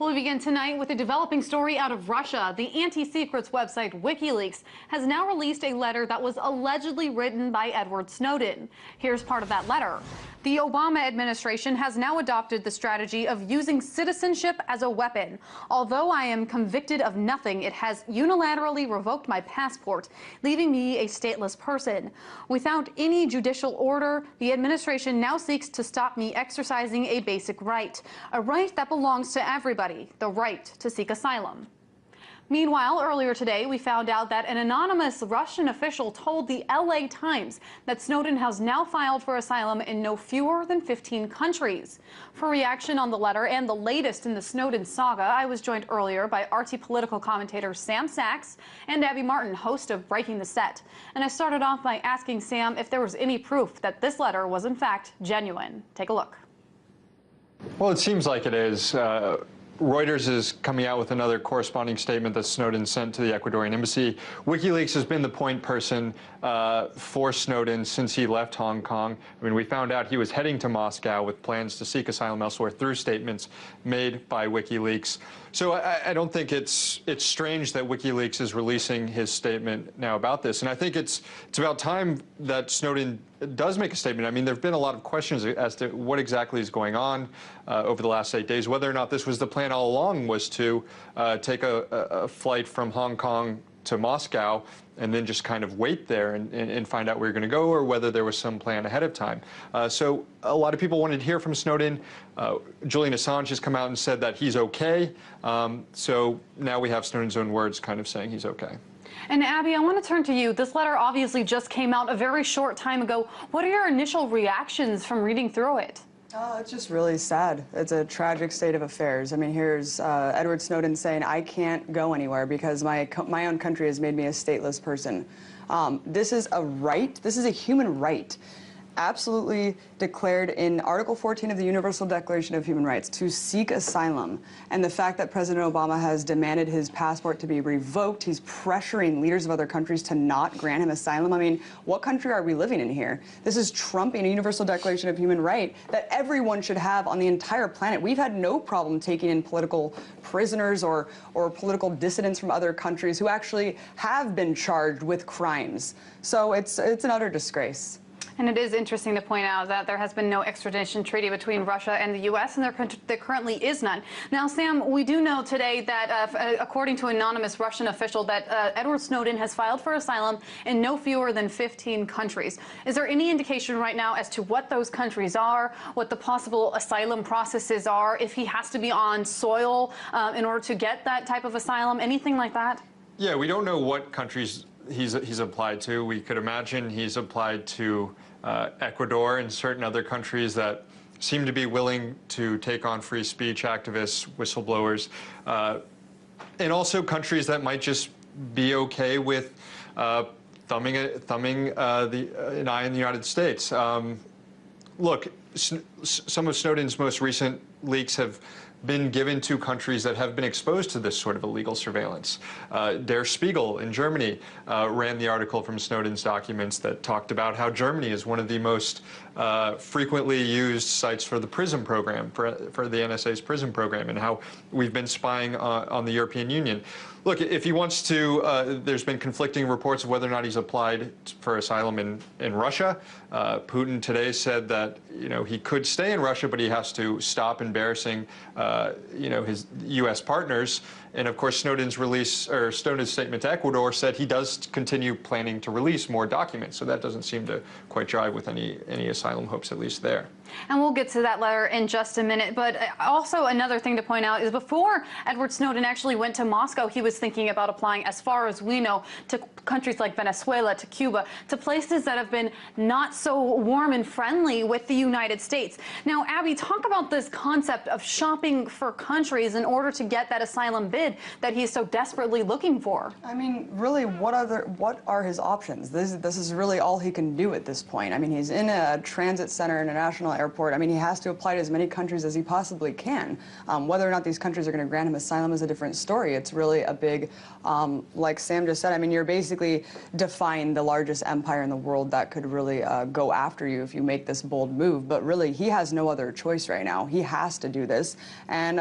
Well, we begin tonight with a developing story out of Russia. The anti-secrets website Wikileaks has now released a letter that was allegedly written by Edward Snowden. Here's part of that letter. The Obama administration has now adopted the strategy of using citizenship as a weapon. Although I am convicted of nothing, it has unilaterally revoked my passport, leaving me a stateless person. Without any judicial order, the administration now seeks to stop me exercising a basic right, a right that belongs to everybody, the right to seek asylum. Meanwhile, earlier today, we found out that an anonymous Russian official told the LA Times that Snowden has now filed for asylum in no fewer than 15 countries. For reaction on the letter and the latest in the Snowden saga, I was joined earlier by RT political commentator Sam Sachs and Abby Martin, host of Breaking the Set. And I started off by asking Sam if there was any proof that this letter was in fact genuine. Take a look. Well, it seems like it is. Reuters is coming out with another corresponding statement that Snowden sent to the Ecuadorian embassy. WikiLeaks has been the point person for Snowden since he left Hong Kong. I mean, we found out he was heading to Moscow with plans to seek asylum elsewhere through statements made by WikiLeaks. So I don't think it's strange that WikiLeaks is releasing his statement now about this. And I think it's about time that Snowden does make a statement. I mean, there have been a lot of questions as to what exactly is going on over the last 8 days, whether or not this was the plan all along was to take a flight from Hong Kong to Moscow and then just kind of wait there and find out where you're going to go, or whether there was some plan ahead of time. So a lot of people wanted to hear from Snowden. Julian Assange has come out and said that he's okay. So now we have Snowden's own words kind of saying he's okay. And Abby, I want to turn to you. This letter obviously just came out a very short time ago. What are your initial reactions from reading through it? It's just really sad. It's a tragic state of affairs. I mean, here's Edward Snowden saying, I can't go anywhere because my own country has made me a stateless person. This is a right. This is a human right, absolutely declared in Article 14 of the Universal Declaration of Human Rights, to seek asylum. And the fact that President Obama has demanded his passport to be revoked, he's pressuring leaders of other countries to not grant him asylum. I mean, what country are we living in here? This is trumping a Universal Declaration of Human Rights that everyone should have on the entire planet. We've had no problem taking in political prisoners or political dissidents from other countries who actually have been charged with crimes. So it's an utter disgrace. And it is interesting to point out that there has been no extradition treaty between Russia and the U.S., and there currently is none. Now, Sam, we do know today that, according to an anonymous Russian official, that Edward Snowden has filed for asylum in no fewer than 15 countries. Is there any indication right now as to what those countries are, what the possible asylum processes are, if he has to be on soil in order to get that type of asylum, anything like that? Yeah, we don't know what countries he's applied to. We could imagine he's applied to Ecuador and certain other countries that seem to be willing to take on free speech activists, whistleblowers, and also countries that might just be okay with thumbing an eye in the United States. Look, some of Snowden's most recent leaks have been given to countries that have been exposed to this sort of illegal surveillance. Der Spiegel in Germany ran the article from Snowden's documents that talked about how Germany is one of the most frequently used sites for the PRISM program, for the NSA's PRISM program, and how we've been spying on the European Union. Look, if he wants to, there's been conflicting reports of whether or not he's applied for asylum in Russia. Putin today said that, you know, he could stay in Russia, but he has to stop embarrassing, you know, his U.S. partners. And of course, Snowden's statement to Ecuador said he does continue planning to release more documents. So that doesn't seem to quite jive with any asylum hopes, at least there. And we'll get to that letter in just a minute. But also another thing to point out is before Edward Snowden actually went to Moscow, he was thinking about applying, as far as we know, to countries like Venezuela, to Cuba, to places that have been not so warm and friendly with the United States. Now, Abby, talk about this concept of shopping for countries in order to get that asylum bid that he's so desperately looking for. I mean, really, what are his options? This is really all he can do at this point. I mean, he's in a transit center, international airport. I mean, he has to apply to as many countries as he possibly can. Whether or not these countries are going to grant him asylum is a different story. It's really a big, like Sam just said, I mean, you're basically defying the largest empire in the world that could really go after you if you make this bold move. But really, he has no other choice right now. He has to do this. And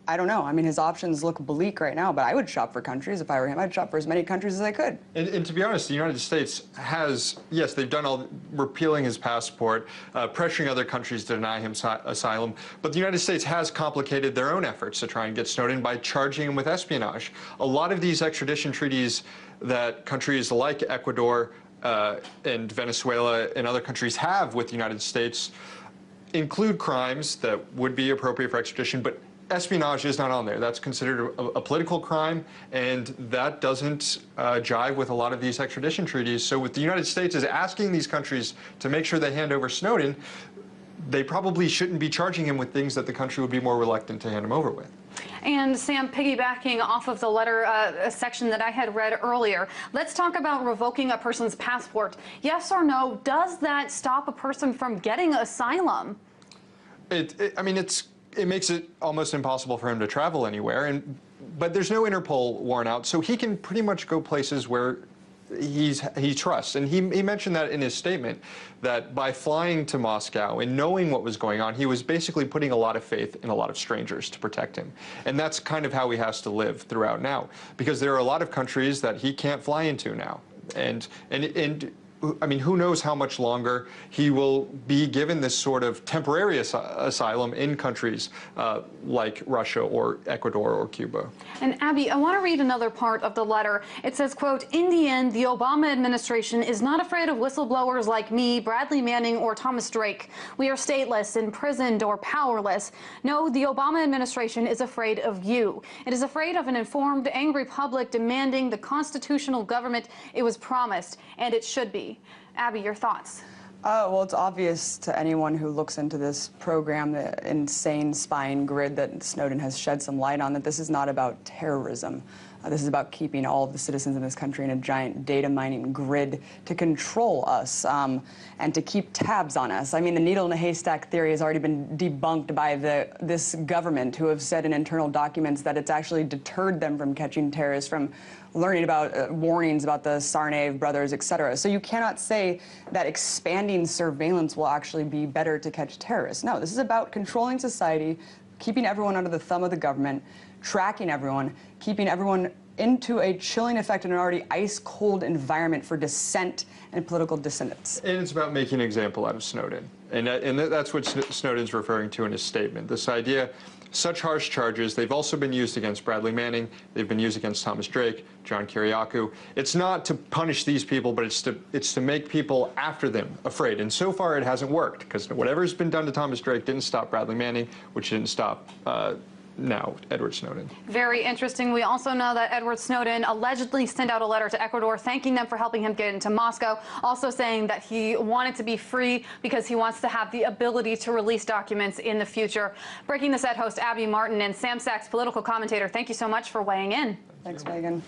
I don't know. I mean, his options look bleak right now, but I would shop for countries if I were him. I'd shop for as many countries as I could. And to be honest, the United States has, yes, they've done all, repealing his passport, pressuring other countries to deny him asylum, but the United States has complicated their own efforts to try and get Snowden by charging him with espionage. A lot of these extradition treaties that countries like Ecuador and Venezuela and other countries have with the United States include crimes that would be appropriate for extradition, but espionage is not on there. That's considered a political crime, and that doesn't jive with a lot of these extradition treaties. So what the United States is asking these countries to make sure they hand over Snowden, they probably shouldn't be charging him with things that the country would be more reluctant to hand him over with. And Sam, piggybacking off of the letter section that I had read earlier, let's talk about revoking a person's passport. Yes or no, does that stop a person from getting asylum? I mean, it makes it almost impossible for him to travel anywhere, but there's no Interpol warrant out, so he can pretty much go places where he trusts. And he mentioned that in his statement, that by flying to Moscow and knowing what was going on, he was basically putting a lot of faith in a lot of strangers to protect him. And that's kind of how he has to live throughout now, because there are a lot of countries that he can't fly into now. And I mean, who knows how much longer he will be given this sort of temporary asylum in countries like Russia or Ecuador or Cuba. And Abby, I want to read another part of the letter. It says, quote, "In the end, the Obama administration is not afraid of whistleblowers like me, Bradley Manning, or Thomas Drake. We are stateless, imprisoned, or powerless. No, the Obama administration is afraid of you. It is afraid of an informed, angry public demanding the constitutional government it was promised, and it should be." Abby, your thoughts? Well, it's obvious to anyone who looks into this program, the insane spying grid that Snowden has shed some light on, that this is not about terrorism. This is about keeping all of the citizens in this country in a giant data mining grid to control us and to keep tabs on us. I mean, the needle in a haystack theory has already been debunked by this government, who have said in internal documents that it's actually deterred them from catching terrorists, from learning about warnings about the Tsarnaev brothers, etc. So you cannot say that expanding surveillance will actually be better to catch terrorists. No, this is about controlling society, keeping everyone under the thumb of the government, tracking everyone, keeping everyone into a chilling effect in an already ice-cold environment for dissent and political dissidents. And it's about making an example out of Snowden. And that's what Snowden's referring to in his statement. This idea, such harsh charges, they've also been used against Bradley Manning, they've been used against Thomas Drake, John Kiriakou. It's not to punish these people, but it's to make people after them afraid. And so far it hasn't worked, because whatever's been done to Thomas Drake didn't stop Bradley Manning, which didn't stop now Edward Snowden. Very interesting. We also know that Edward Snowden allegedly sent out a letter to Ecuador thanking them for helping him get into Moscow, also saying that he wanted to be free because he wants to have the ability to release documents in the future. Breaking the Set host Abby Martin and Sam Sachs, political commentator, thank you so much for weighing in. Thanks, Megan.